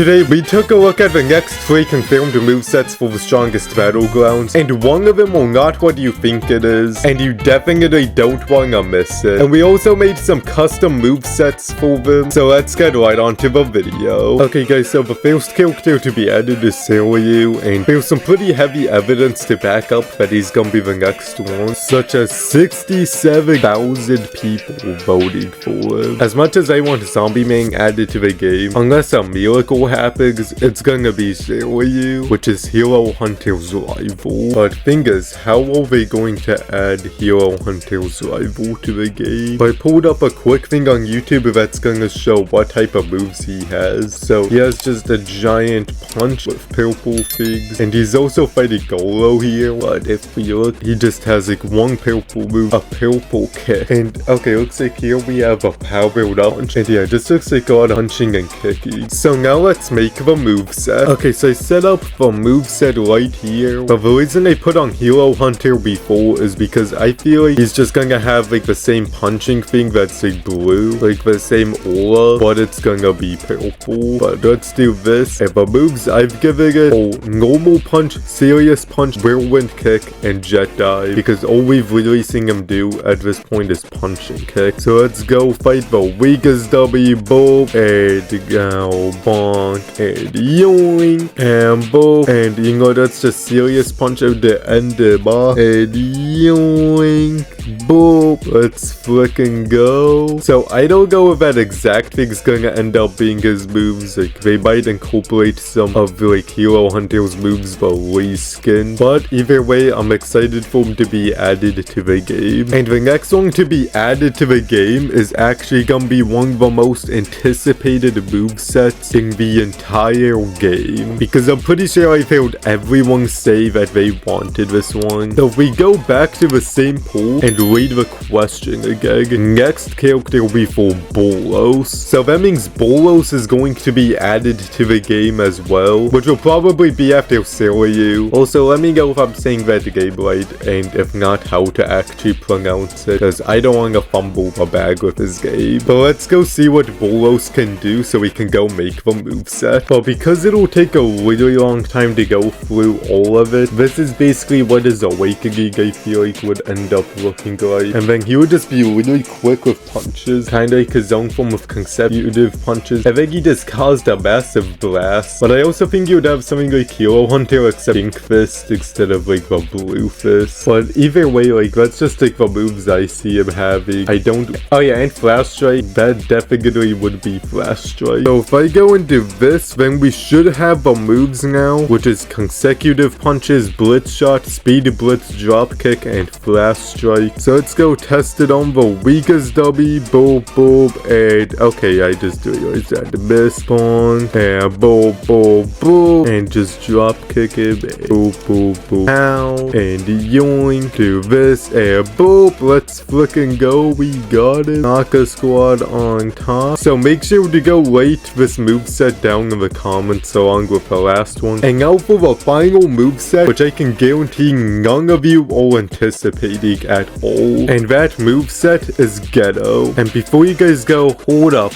Today we took a look at the next 3 confirmed movesets for the strongest Battlegrounds, and one of them will not what you think it is, and you definitely don't wanna miss it. And we also made some custom movesets for them, so let's get right onto the video. Okay guys, so the first character to be added is Suiryu, and there's some pretty heavy evidence to back up that he's gonna be the next one, such as 67,000 people voted for him. As much as I want Zombie Man added to the game, unless a miracle happens, it's gonna be Suiryu, which is Hero Hunter's rival. But thing is, how are they going to add Hero Hunter's rival to the game? I pulled up a quick thing on YouTube that's gonna show what type of moves he has. So he has just a giant punch with purple things, and he's also fighting Goro here. But if we look, he just has like one purple move, a purple kick. And okay, looks like here we have a powered punch, and yeah, just looks like a lot of punching and kicking. So now let's make the moveset. Okay, so I set up the moveset right here, but the reason I put on Hero Hunter before is because I feel like he's just gonna have like the same punching thing that's like blue, like the same aura, but it's gonna be purple. But let's do this, and the moves I've given it are normal punch, serious punch, whirlwind kick, and jet dive, because all we've really seen him do at this point is punch and kick. So let's go fight the weakest W bob, and go bonk, and yoink, and boop, and you know that's just serious punch at the end, and yoink, boop. Let's frickin' go. So I don't know if that exact thing's gonna end up being his moves. Like they might incorporate some of like Hero Hunter's moves but reskin. But either way, I'm excited for him to be added to the game. And the next one to be added to the game is actually gonna be one of the most anticipated movesets in the entire game, because I'm pretty sure I heard everyone say that they wanted this one. So if we go back to the same poll and read the question again, next character will be for Boros. So that means Boros is going to be added to the game as well, which will probably be after Suiryu. Also, let me know if I'm saying that game right, and if not, how to actually pronounce it, because I don't want to fumble my bag with this game. But let's go see what Boros can do so we can go make the moveset. But because it'll take a really long time to go through all of it, this is basically what his awakening I feel like would end up looking like. And then he would just be really quick with punches, kinda like his own form of consecutive punches. I think he just caused a massive blast, but I also think he would have something like Hero Hunter except pink fist instead of like the blue fist. But either way, like let's just take the moves I see him having. I don't, oh yeah, and flash strike, that definitely would be flash strike. So if I go into this, then we should have the moves now, which is consecutive punches, blitz shot, speed blitz, drop kick, and flash strike. So let's go test it on the weakest W, boop, boop, and okay, I just realized that miss, bonk, and boop, boop, boop, and just drop kick it, boop, boop, boop, ow, and yoink, do this, and boop, let's frickin' go, we got it. Naka squad on top. So make sure to go rate this moveset down in the comments along with the last one. And now for the final moveset, which I can guarantee none of you are anticipating at all. And that moveset is Ghetto. And before you guys go, hold up.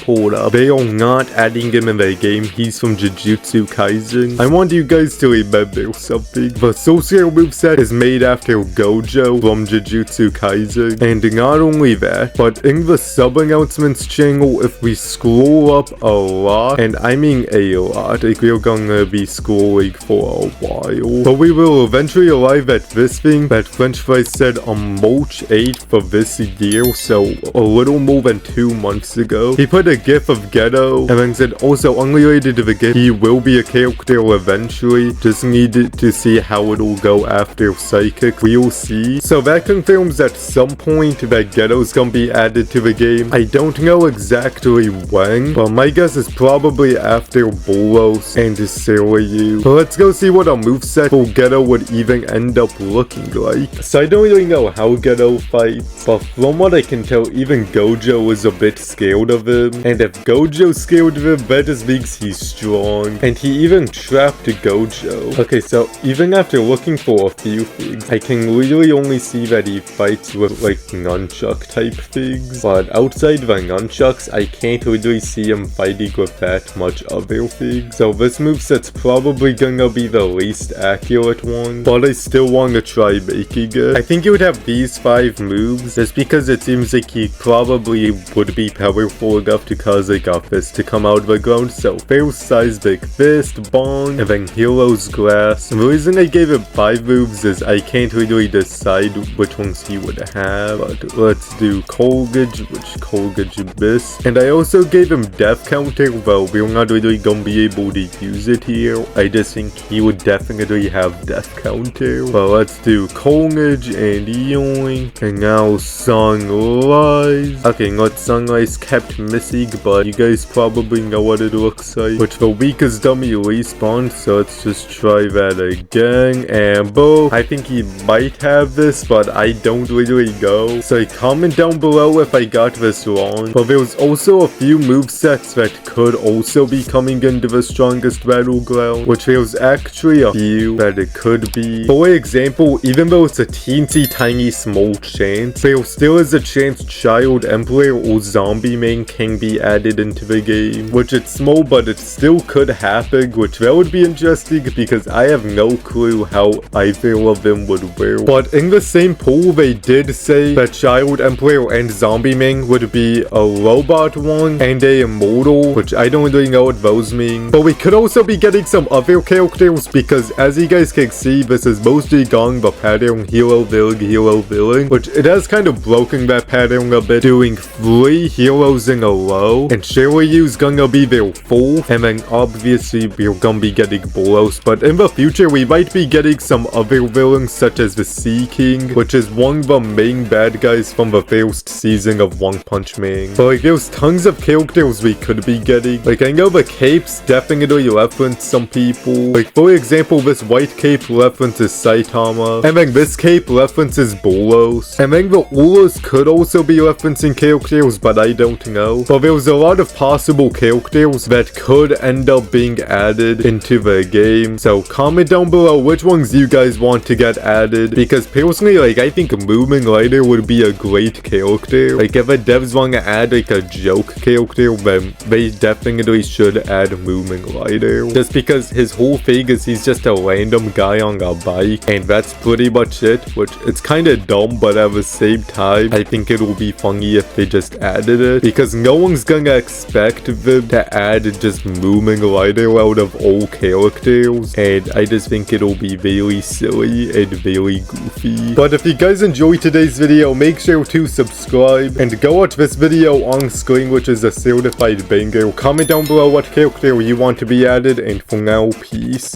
They are not adding him in the game. He's from Jujutsu Kaisen. I want you guys to remember something. The social moveset is made after Gojo from Jujutsu Kaisen. And not only that, but in the sub announcements channel, if we scroll up a lot, and I mean a lot, like we're gonna be scrolling for a while, but we will eventually arrive at this thing that French Fries said on March 8th of this year, so a little more than 2 months ago. He put a gif of Ghetto, and then said also unrelated to the gif, he will be a character eventually, just needed to see how it'll go after Psychic, we'll see. So that confirms at some point that Ghetto's gonna be added to the game. I don't know exactly when, but my guess is probably after Boros and Suiryu. But let's go see what a moveset for Ghetto would even end up looking like. So I don't really know how Ghetto fights, but from what I can tell, even Gojo is a bit scared of him. And if Gojo's scared of him, that just means he's strong. And he even trapped Gojo. Okay, so even after looking for a few things, I can literally only see that he fights with like nunchuck type things. But outside the nunchucks, I can't really see him fighting with that much other things. So this moveset's probably gonna be the least accurate one, but I still wanna try making it. I think you would have these 5 moves, just because it seems like he probably would be powerful enough to cause like a fist to come out of the ground. So Pharaoh's seismic fist, bong, and then Hero's glass. And the reason I gave him 5 moves is I can't really decide which ones he would have, but let's do Colgage, which Colgage missed. And I also gave him death counter, well, we're not really gonna be able to use it here. I just think he would definitely have death counter. But let's do Colgage and yoink. And now Sunrise. Okay, not Sunrise kept missing, but you guys probably know what it looks like. Which the weakest dummy respawned, so let's just try that again. And boom. I think he might have this, but I don't really know. So comment down below if I got this wrong. But there's also a few movesets that could also be coming into the strongest battleground, which there's actually a few that it could be. For example, even though it's a teensy tiny small chance, there still is a chance Child Emperor or Zombie Main can be added into the game, which it's small, but it still could happen, which that would be interesting because I have no clue how either of them would work. But in the same poll, they did say that Child Emperor and Zombie Main would be a robot one and a immortal, which I don't really know what those mean. But we could also be getting some other characters because as you guys can see, this is mostly going the pattern hero villain, which it has kind of broken that pattern a bit, doing 3 heroes in a row, and Suiryu's gonna be their 4th, and then obviously we're gonna be getting Boros. But in the future, we might be getting some other villains such as the Sea King, which is one of the main bad guys from the first season of One Punch Man. But like, there's tons of characters we could be getting. Like, I know the capes definitely reference some people. Like, for example, this white cape references Saitama, and then this cape references Boros, and then the auras could also be referencing characters, but I don't know. But there's a lot of possible characters that could end up being added into the game. So comment down below which ones you guys want to get added, because personally, like, I think Moving Lighter would be a great character. Like, if the devs want to add like a joke character, then they definitely should add Moving Lighter, just because his whole thing is he's just a random guy on a bike, and that's pretty much it, which it's kind of dumb, but at the same time, I think it will be funny if they just added it, because no one's gonna expect them to add just Moving Lighter out of all characters, and I just think it'll be very silly and very goofy. But if you guys enjoyed today's video, make sure to subscribe and go watch this video on screen, which is a certified banger. Comment down below what character you want to be added, and for now, peace.